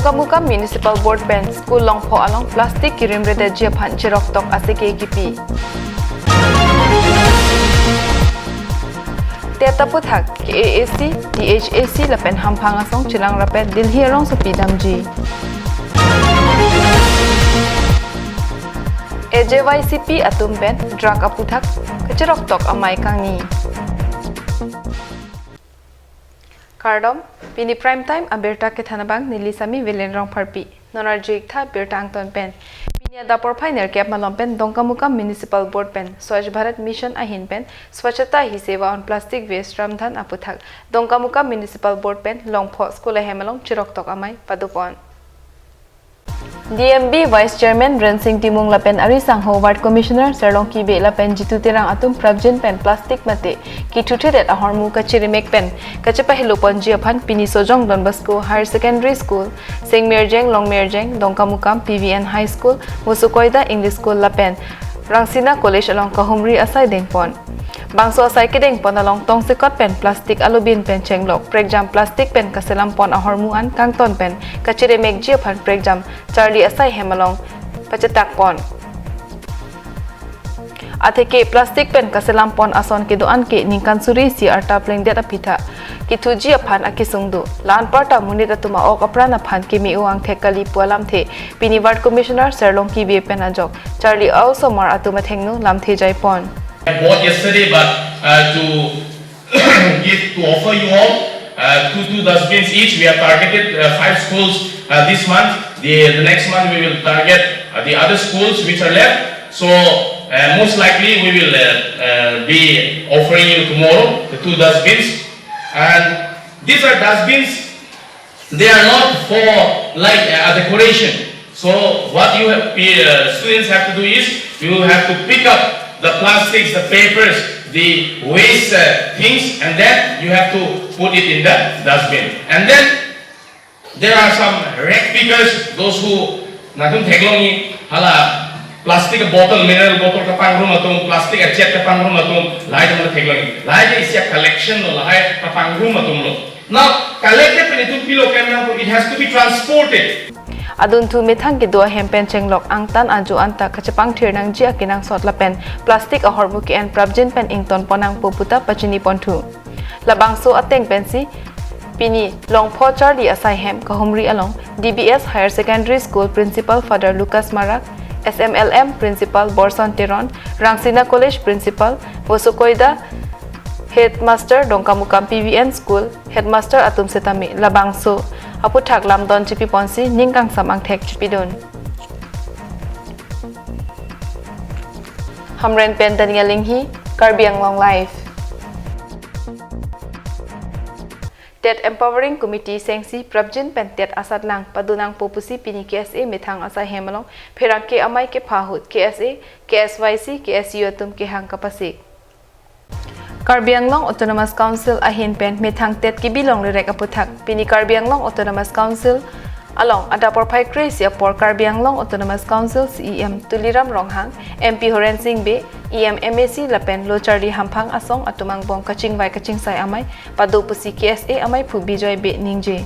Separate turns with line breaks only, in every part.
Dongkamuka Municipal Board Pen School Longpho along plastic kirim reda jiaphan chirok tok asike gipi. Teta puthak KAC DHAC lapen hampang asong chilang rapet dilhi rong sapi damji. AJYCP atum pen drug aputhak kechirok tok amai kangi. Kardom pini prime time aberta ke thanabang nilisami vilen rong pharpi nonar jik tha berta angton pen pinia dapor phainer cap malom pen Dongkamuka Municipal Board pen Swachh Bharat Mission ahin pen swachhata hi seva on plastic waste ramdhan aputhak Dongkamuka Municipal Board pen longpho school hemalong chirok tok amai padupon DMB Vice Chairman Rensing Timung Lapen Ari Sangho Ward Commissioner Serlong Kibe Lapen Jitu Tirang Atum Pravjin Pen Plastic Mate Kitutet at Ahormu Kachirimek Pen Kachapa Hilopon Jiapan Pini Sojong Don Bosco Higher Secondary School Sing Merjeng Long Merjeng Dongkamukam PVN High School Musukoida English School Lapen Rangsina College along Kahumri Asai Dengpon Bangso asai kedeng pon along tong sekot pen plastik alubin pen chenglok pregjam plastik pen kaselam pon ahormuan kangton pen kachire mek jiaphan pregjam Charlie asai hemalong pacetak pon atheke plastik pen kaselam pon ason kedoan ke ningkan suri si arta pleng det apitha kithu jiaphan akisungdu lan parta munit atuma ok aprana phan kimi uang thekali pualam the pini ward commissioner Serlong Kibe pen ajok Charlie also mar atuma thengnu lamthe jai pon
I bought yesterday, but to offer you all two dustbins each. We have targeted 5 schools this month. The next month we will target the other schools which are left. So most likely we will be offering you tomorrow the 2 dustbins. And these are dustbins. They are not for like a decoration. So what you have, students have to do is you have to pick up the plastics, the papers, the waste things, and then you have to put it in the dustbin. And then there are some rag pickers, those who natum theglongi hala plastic bottle, mineral bottle kapang room atum, plastic jet kapang room atum, lai dum theglongi. Lai is a collection no lai kapang room atum lo. Now collected when it pilo camera, it has to be transported.
Adun tu mithang ki dua hempen chenglok angtan aju anta kachapang thirnang ji akinang sotla pen plastic ahormu ki en pravjin pen ington ponang poputa pachini pontu labangso ateng pensi pini longpho Charlie asai hem kahumri along DBS Higher Secondary School Principal Father Lucas Marak SMLM Principal Borson Teron Rangsina College Principal Wosukoida Headmaster Dongkamukam PVN School Headmaster Atum Setami labangso aputhak lamdon chipi ponsi ningkang samang thek chipidon hamren pen daniel linghi KARBI ANGLONG live Tet Empowering Committee sengsi Pravjin pen tet asadlang padunang popusi pini KSA mithang asa hemalong pherang ke amai ke phahut KSA KSYC KSU atum ke hang kapasik KARBI ANGLONG Autonomous Council ahin pen mithang tet ki bilong rek aputhak pini KARBI ANGLONG Autonomous Council along adapor phai kresi apor KARBI ANGLONG Autonomous Council CEM Tuliram Ronghang MP Horen Singh Be EM MAC lapen lochardi hampang asong atumang bong kaching vai kaching sai amai padopusi KSA amai phu bijoy be ningje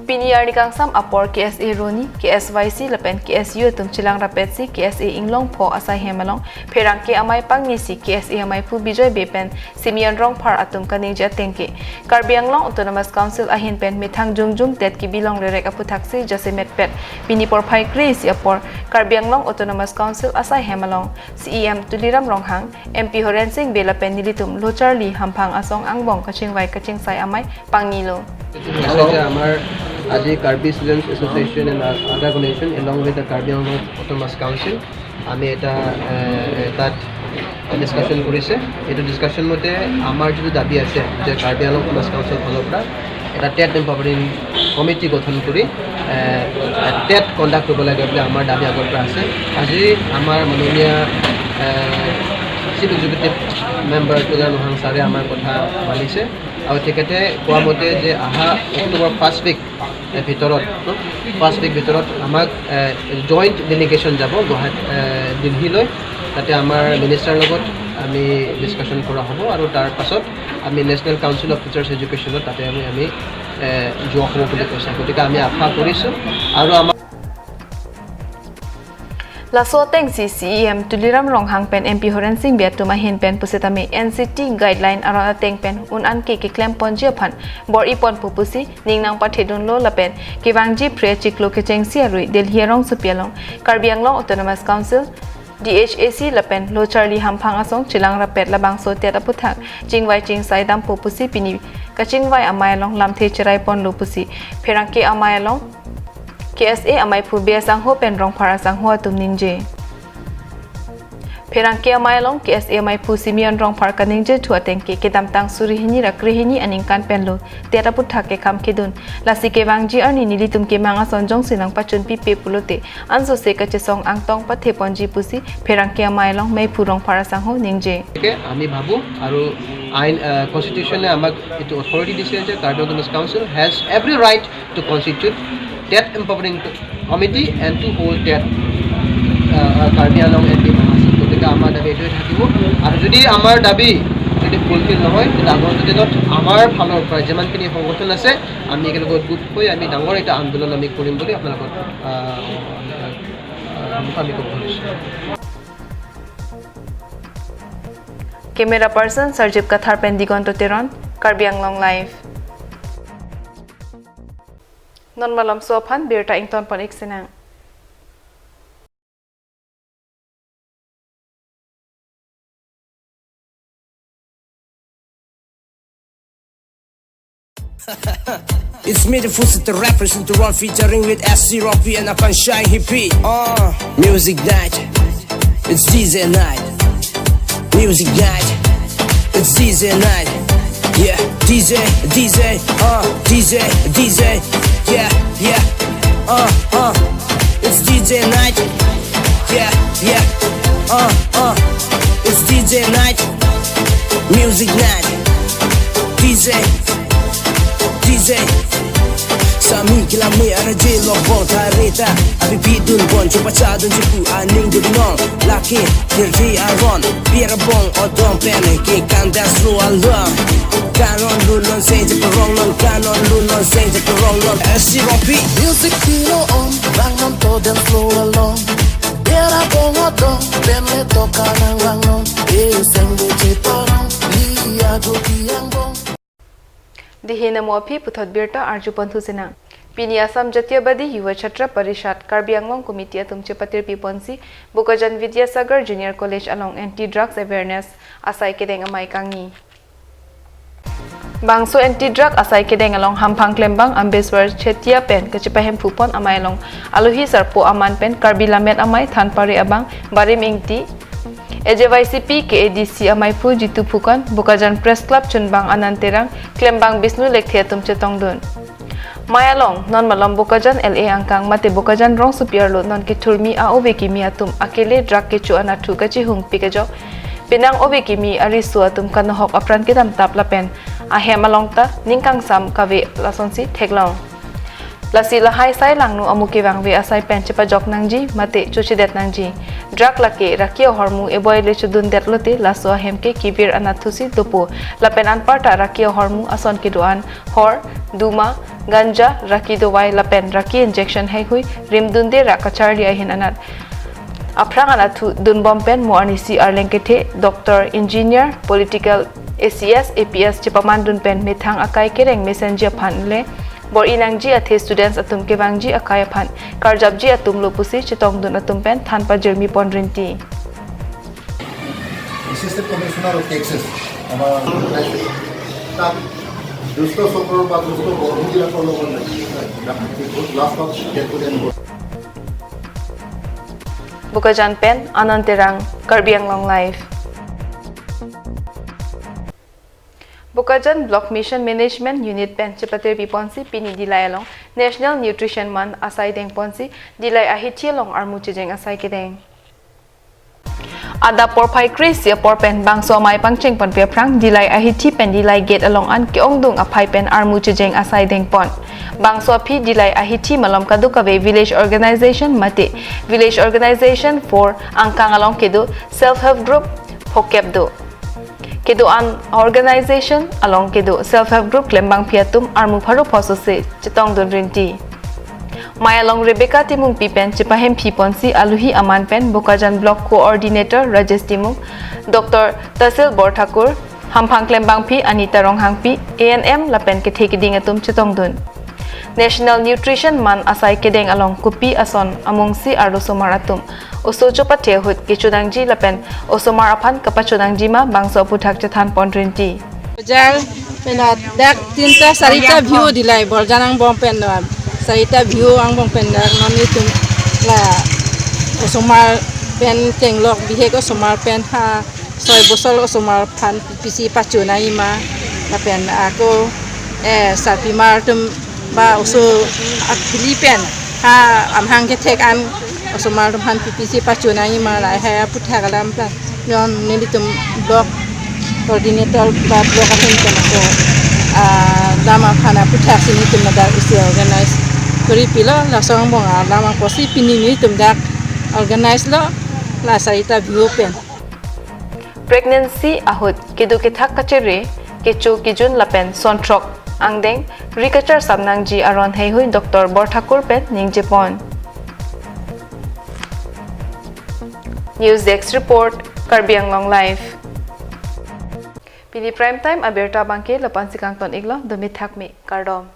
pini yarni kangsam apor KSA Roni KSYC lapen KSU tum chilang rapetsi KSA Inglong pho asai hemalong pherang ke amai pangni si KSA amai phu bijoy bepen simian rong phar atum kaning ja tengke KARBI ANGLONG Autonomous Council ahin pen mithang jungjung tet ki bilong rek aputhaksi jasemet pet pini por phai kris apor KARBI ANGLONG Autonomous Council asai hemalong CEM Tuliram Ronghang MP Horen Singh Be lapen nilitum locharli hampang asong angbong kaching vai kaching sai amai pangnilo
Aji KARBI Students Association and other organization along with the KARBI ANGLONG Autonomous Council আমি এটা তাত ডিসকাশন কৰিছে এইটো ডিসকাশন মতে আমাৰ যেটো দাবী আছে যে KARBI ANGLONG Autonomous Council ফালৰ পৰা এটা টেট এম্পাৱাৰিং কমিটি গঠন কৰি টেট কণ্ডাক্ট কৰিব লাগে বুলি আমাৰ দাবী আগৰ পৰা আছে আজি আমাৰ মাননীয় চিফ এক্সিকিউটিভ মেম্বাৰ তুলাৰ লোহাং ছাৰে আমাৰ কথা মানিছে আৰু তেখেতে কোৱা মতে যে আহা অক্টোবৰ ফাৰ্ষ্ট উইক ভিতৰত আমাক জইণ্ট ডেলিগেশ্যন যাব গুৱাহাটী দিল্লীলৈ তাতে আমাৰ মিনিষ্টাৰৰ লগত আমি ডিছকাশ্যন কৰা হ'ব আৰু তাৰ পাছত আমি নেশ্যনেল কাউন্সিল অফ টিচাৰ্ছ এডুকেশ্যনত তাতে আমি যোৱা হ'ব বুলি কৈছে গতিকে আমি আশা কৰিছোঁ আৰু আমাৰ
Lasoteng CCM tuliram rong hang pen MP Horen Singh biat tuma hin pen pusitami NCT guideline aron ateng pen un an ke klem ponjia phan bor ipon pupusi ningnang pathedun lo lapen kiwangji pre chiklo ke chengsi arui Delhi rong supialong Karbi Anglong Autonomous Council DHAC lapen lo Charlie Hamphang asong chilang rapet labang so tet aputhak jingwai jing sai dam pupusi pini kachingwai amayalong lamthe chirai pon lo pusi pherang ke amayalong KSA amai phu bia sang ho pen rong phara sang ho tum ninje pherang ke amai long KSA amai phu simian rong phar ka ninje thu ateng ke kedam tang suri hini rakri hini aning kan pen lo tera put thak ke kham khidun lasi ke wangji ani nili tum ke manga sonjong sinang pachun pi pe pulote anso se ka che song ang tong pathe ponji pusi pherang ke amai long mai phu rong phara sang ho ninje
ke ami bhabu aru ain constitution e amak etu authority dise je Karbi Autonomous Council has every right to constitute that empowering committee and to hold that Karbi Anglong MP Mahasabha গতিকে আমাৰ দাবী এইটোৱে থাকিব আৰু যদি আমাৰ দাবী যদি ফুলফিল নহয় তেতিয়া আগন্তুক দিনত আমাৰ ফালৰ পৰা যিমানখিনি সংগঠন আছে আমি একেলগে গোট হৈ আমি ডাঙৰ এটা আন্দোলন আমি কৰিম বুলি আপোনালোকক আমি ক'ব খুজিছোঁ
Camera person Sarjip Kathar Pendigonto Teron Karbi Anglong live non malam sopan birta ington panik sinang
It's me, the foot to represent the run featuring with SC Roppy and Apan Shine Hippie. Music night, it's DJ night. Music night, it's DJ night. Yeah, DJ, yeah, it's DJ night. Yeah, it's DJ night. Music night, DJ. Sami kila me ara jelo bon tareta abi bidun bon chupa chadun chupu aning dudnong laki dirti aron biara bon odon pene ke kan dance ru along canon lulon say the wrong non canon lulon say the wrong non SCRP
music kilo on bang on to them flow along biara bon odon pene toka nang wang non e sengu chitorong liya do piang bon
Dihina Mopi Puthot Birta Arju Panthu Sina Pini Assam Jatyabadi Yuva Chhatra Parishad Karbi Anglong Committee Tumche Patir Piponsi Bukajan Vidyasagar Junior College along Anti-Drugs Awareness Asai Kedeng Amai Kangi Bangso Anti-Drug Asai Kedeng along Hampang Klembang Ambeswar Chetia Pen Kachipahem Pupon Amai along Aluhi Sarpo Aman Pen Karbi Lamet Amai Than Pari Abang Barim Ingti AJYCP KADC Amai Phu Jitu Phukan Bukajan Press Club Chunbang Ananterang Klembang Bisnu Lekthia Tumche Tongdun Mayalong non malam Bukajan LA Angkang Mate Bukajan Rong Superior Lo non ke Turmi A Oveki Mi Atum Akele Drug ke Chu Anathu Kachi Hung Pikejo Pinang Oveki Mi Arisu Atum Kanohok Apran Kitam Tap Lapen Ahem Alongta Ningkang Sam Kave Lasonsi Theglong Lasi lahai sai langnu amuki wangwe asai penchepa jok nangji mate chuchidet nangji drug lake rakio hormu eboy le chudun detlote laso hemke kibir anathusi dopo lapen anparta rakio hormu ason kiduan hor duma ganja raki dowai lapen raki injection hai hui rimdunde rakacharli ahin anat aprang anathu dunbom pen mo anisi arlengkethe doctor engineer political ACS APS chipaman dun pen methang akai kereng messenger phanle Bor inangji athe students atum ke wangji akaya phan karjabji atum lopusi chitong dun atum pen thanpa jermi pondrinti
Assistant Commissioner of Taxes our দুষ্ট চক্ৰৰ বা দুষ্ট বন্ধুবিলাকৰ লগত last of get together
Bukajan pen Ananterang Karbi Anglong live Bukajan Block Mission Management Unit pen Chipatir Piponsi Pini Dilai along National Nutrition Month Asai Deng Ponsi Dilai Ahichi long Armu Chijeng Asai Kideng Ada porpai Chris ya porpen bangso mai pangcheng pon pia prang Dilai Ahichi pen Dilai Gate along an keong dung apai pen Armu Chijeng Asai Deng Pon Bangso pi Dilai Ahichi malom kadukave Village Organization Mate Village Organization for Angkang along kedu Self Help Group Hokep do kedo an organization along kedo self help group lembang phiatum armu pharu phosose chitong don rinti Maya Long Rebecca Timung Pipen Chipahem Piponsi Aluhi Aman Pen Bokajan Block Coordinator Rajesh Timung Dr. Tasil Borthakur Hampang Klembang Pi Anita Ronghang Pi ANM Lapen ke thekiding atum chitong dun National Nutrition Man asai kedeng along kupi ason amungsi aru somaratum uso chopathe hut kichudangji lapen osomar aphan kapachudangji ma bangso puthak chathan pondrinti
Jal penat dak tinta sarita view dilai borjanang bom pen sarita view ang bom pen nami tum la osomar pen tenglok bihe ko somar pen ha soy bosol osomar phan pisi pachuna ima la pen ako sarpimar tum ba uso akili pen ha amhang ke tek an osomar tum han pisi pachuna ima la ha putha kalam plan non nelitum blok coordinator ba blok akan ko lama khana putha sini tum da isi organize kori pila la song bong lama posi pinini tum da organize lo la sarita view pen
pregnancy ahut kedu ke thak kachere kechu kijun lapen sontrok angdeng rikacher samnangji aron heihui Dr. Borthakur pen ningjepon News Desk report Karbi Anglong live Pini prime time aberta bangke lapan sikang ton iglo domi thakmi kardom